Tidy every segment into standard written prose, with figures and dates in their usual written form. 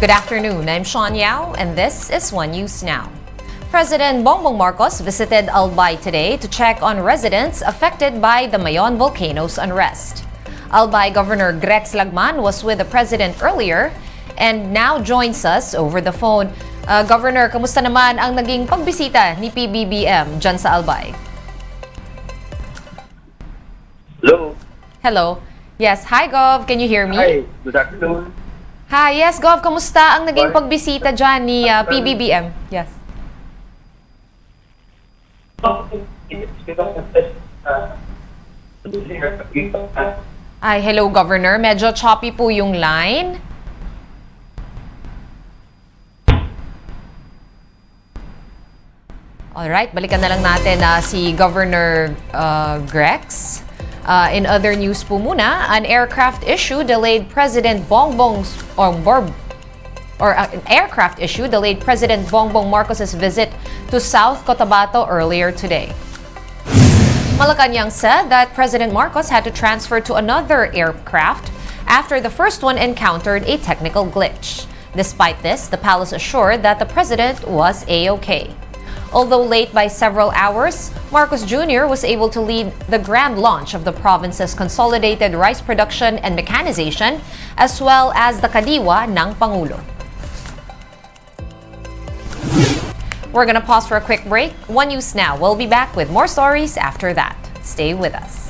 Good afternoon, I'm Sean Yao, and this is One News Now. President Bongbong Marcos visited Albay today to check on residents affected by the Mayon volcano's unrest. Albay Governor Grex Lagman was with the president earlier and now joins us over the phone. Governor, kamusta naman ang naging pagbisita ni PBBM dyan sa Albay? Hello. Hello. Yes, hi Gov, can you hear me? Hi, good afternoon. Hi, yes Gov, kamusta ang naging pagbisita dyan ni PBBM? Yes. Ay, hello Governor, medyo choppy po yung line. Alright, balikan na lang natin si Governor Grex. In other news po muna, an aircraft issue delayed President Bongbong Marcos's visit to South Cotabato earlier today. Malacanang said that President Marcos had to transfer to another aircraft after the first one encountered a technical glitch. Despite this, the palace assured that the president was A-OK. Although late by several hours, Marcos Jr. was able to lead the grand launch of the province's consolidated rice production and mechanization, as well as the Kadiwa ng Pangulo. We're gonna pause for a quick break. One News Now. We'll be back with more stories after that. Stay with us.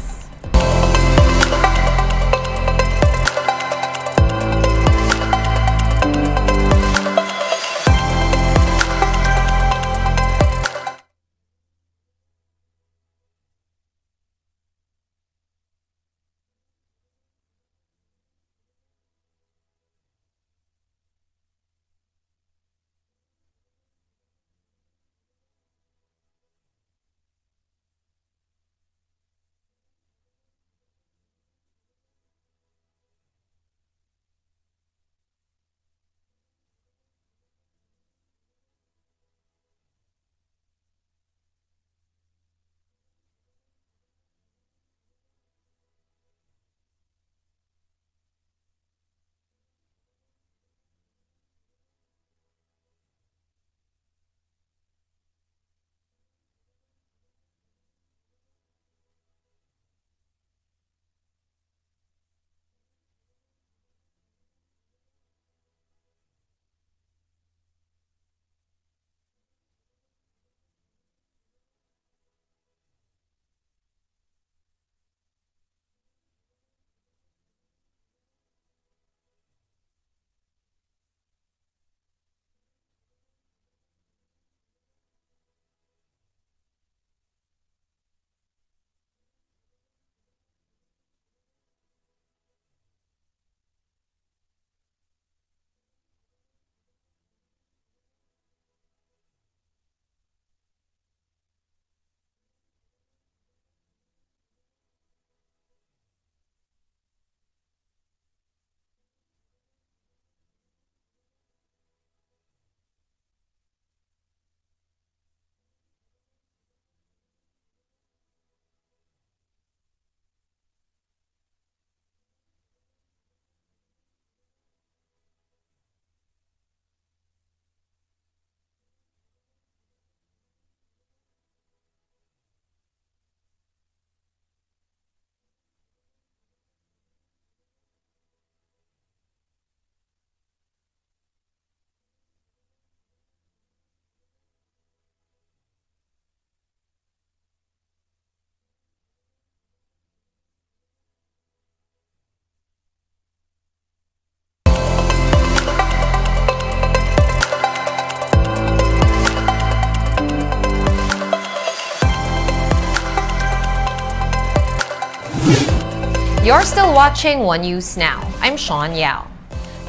You're still watching One News Now. I'm Sean Yao.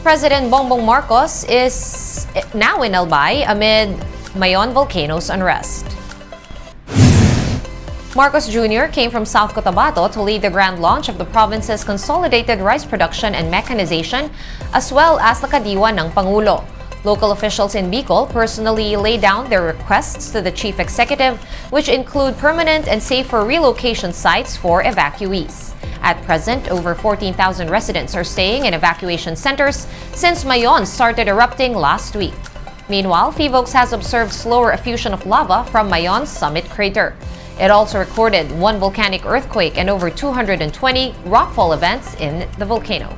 President Bongbong Marcos is now in Albay amid Mayon volcano's unrest. Marcos Jr. came from South Cotabato to lead the grand launch of the province's consolidated rice production and mechanization, as well as the Kadiwa ng Pangulo. Local officials in Bicol personally laid down their requests to the chief executive, which include permanent and safer relocation sites for evacuees. At present, over 14,000 residents are staying in evacuation centers since Mayon started erupting last week. Meanwhile, PHIVOLCS has observed slower effusion of lava from Mayon's summit crater. It also recorded one volcanic earthquake and over 220 rockfall events in the volcano.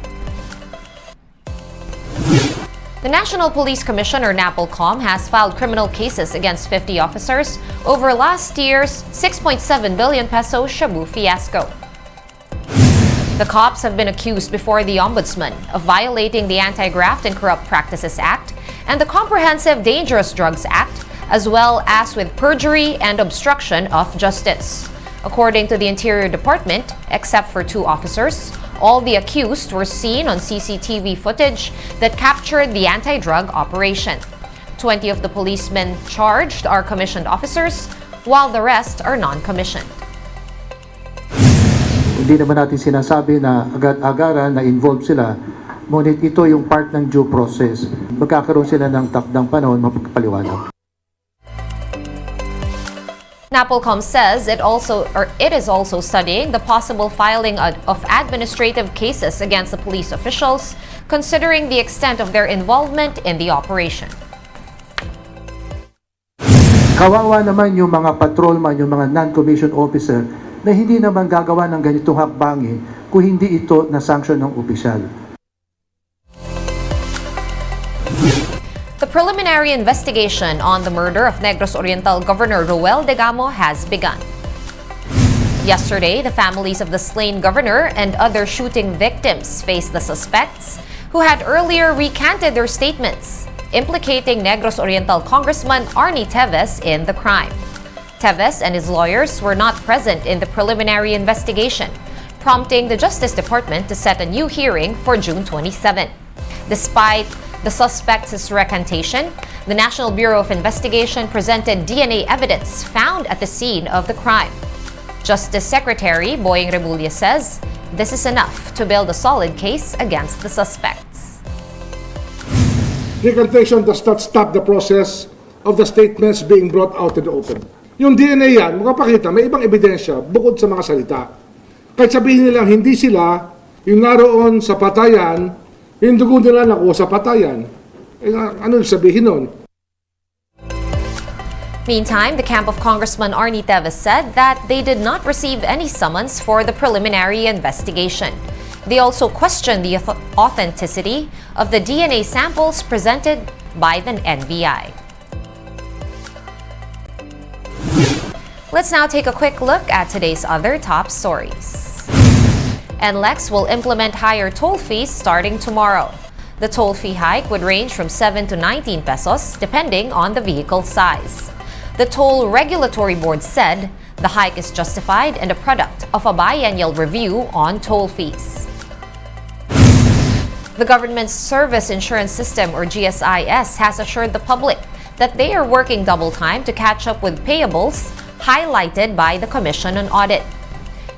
The National Police Commission, or NAPOLCOM, has filed criminal cases against 50 officers over last year's 6.7 billion peso Shabu fiasco. The cops have been accused before the Ombudsman of violating the Anti-Graft and Corrupt Practices Act and the Comprehensive Dangerous Drugs Act, as well as with perjury and obstruction of justice. According to the Interior Department, except for 2 officers, all the accused were seen on CCTV footage that captured the anti-drug operation. 20 of the policemen charged are commissioned officers, while the rest are non-commissioned. Hindi naman natin sinasabi na agad-agaran na involved sila, ngunit ito yung part ng due process. Magkakaroon sila ng takdang panahon mapagpaliwanag. NAPOLCOM says it is also studying the possible filing of administrative cases against the police officials, considering the extent of their involvement in the operation. Kawawa naman yung mga patrolman, yung mga non-commissioned officer na hindi naman gagawa ng ganitong hakbangin kung hindi ito na-sanction ng opisyal. The preliminary investigation on the murder of Negros Oriental Governor Roel Degamo has begun. Yesterday, the families of the slain governor and other shooting victims faced the suspects who had earlier recanted their statements, implicating Negros Oriental Congressman Arnie Teves in the crime. Teves and his lawyers were not present in the preliminary investigation, prompting the Justice Department to set a new hearing for June 27. Despite the suspect's recantation, the National Bureau of Investigation presented DNA evidence found at the scene of the crime. Justice Secretary Boying Remulla says this is enough to build a solid case against the suspects. Recantation does not stop the process of the statements being brought out in the open. Yung DNA yan, makapakita, may ibang ebidensya bukod sa mga salita. Kahit sabihin nilang hindi sila yung naroon sa patayan, yung dugo nila nakuha sa patayan. Ano sabihin nun? Meantime, the camp of Congressman Arnie Teves said that they did not receive any summons for the preliminary investigation. They also questioned the authenticity of the DNA samples presented by the NBI. Let's now take a quick look at today's other top stories. NLEX will implement higher toll fees starting tomorrow. The toll fee hike would range from 7 to 19 pesos depending on the vehicle size. The Toll Regulatory Board said the hike is justified and a product of a biennial review on toll fees. The Government's Service Insurance System, or GSIS, has assured the public that they are working double time to catch up with payables highlighted by the Commission on Audit.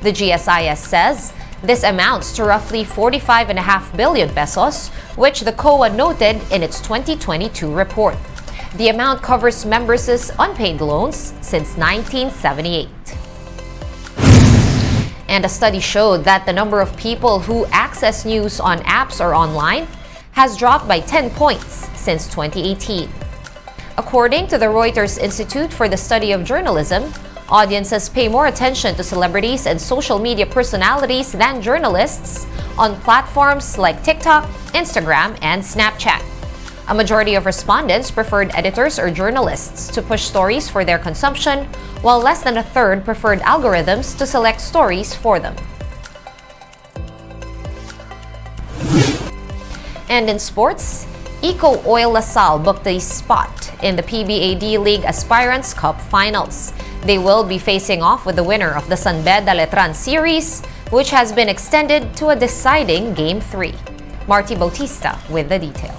The GSIS says this amounts to roughly 45.5 billion pesos, which the COA noted in its 2022 report. The amount covers members' unpaid loans since 1978. And a study showed that the number of people who access news on apps or online has dropped by 10 points since 2018. According to the Reuters Institute for the Study of Journalism, audiences pay more attention to celebrities and social media personalities than journalists on platforms like TikTok, Instagram, and Snapchat. A majority of respondents preferred editors or journalists to push stories for their consumption, while less than a third preferred algorithms to select stories for them. And in sports, Eco Oil LaSalle booked a spot in the PBA D-League Aspirants Cup Finals. They will be facing off with the winner of the San Beda Letran series, which has been extended to a deciding Game 3. Marty Bautista with the details.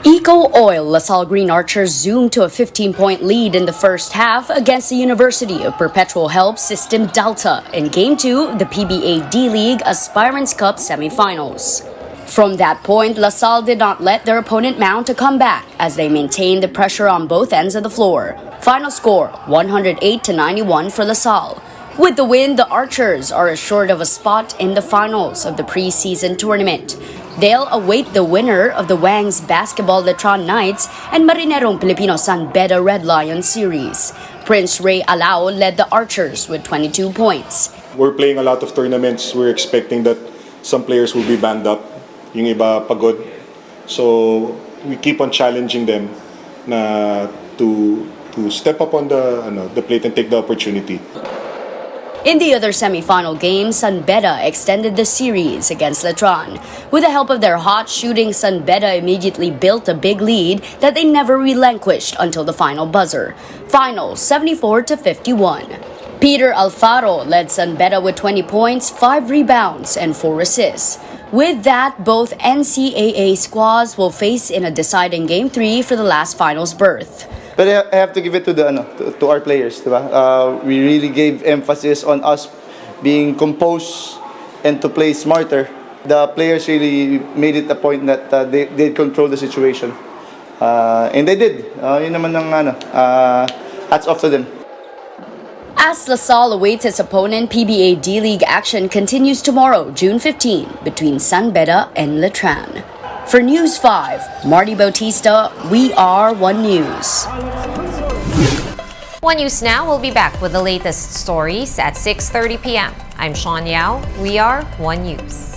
Eco Oil LaSalle Green Archers zoomed to a 15-point lead in the first half against the University of Perpetual Help System Delta in Game 2 of the PBA D-League Aspirants Cup semifinals. From that point, LaSalle did not let their opponent mount a comeback as they maintained the pressure on both ends of the floor. Final score, 108-91 for LaSalle. With the win, the Archers are assured of a spot in the finals of the preseason tournament. They'll await the winner of the Wangs Basketball Letron Knights and Marinerong Pilipino San Beda Red Lions series. Prince Ray Alao led the Archers with 22 points. We're playing a lot of tournaments. We're expecting that some players will be banged up. Yung iba pagod. So we keep on challenging them to step up on the plate and take the opportunity. In the other semi-final game, San Beda extended the series against Letron. With the help of their hot shooting, San Beda immediately built a big lead that they never relinquished until the final buzzer. Final 74-51. Peter Alfaro led San Beda with 20 points, 5 rebounds, and 4 assists. With that, both NCAA squads will face in a deciding Game 3 for the last finals berth. But I have to give it to to our players, diba? We really gave emphasis on us being composed and to play smarter. The players really made it a point that they control the situation, and they did. Yun naman ang hats off to them. As LaSalle awaits its opponent, PBA D-League action continues tomorrow, June 15, between San Beda and Letran. For News 5, Marty Bautista, we are One News. One News Now will be back with the latest stories at 6:30 p.m. I'm Sean Yao. We are One News.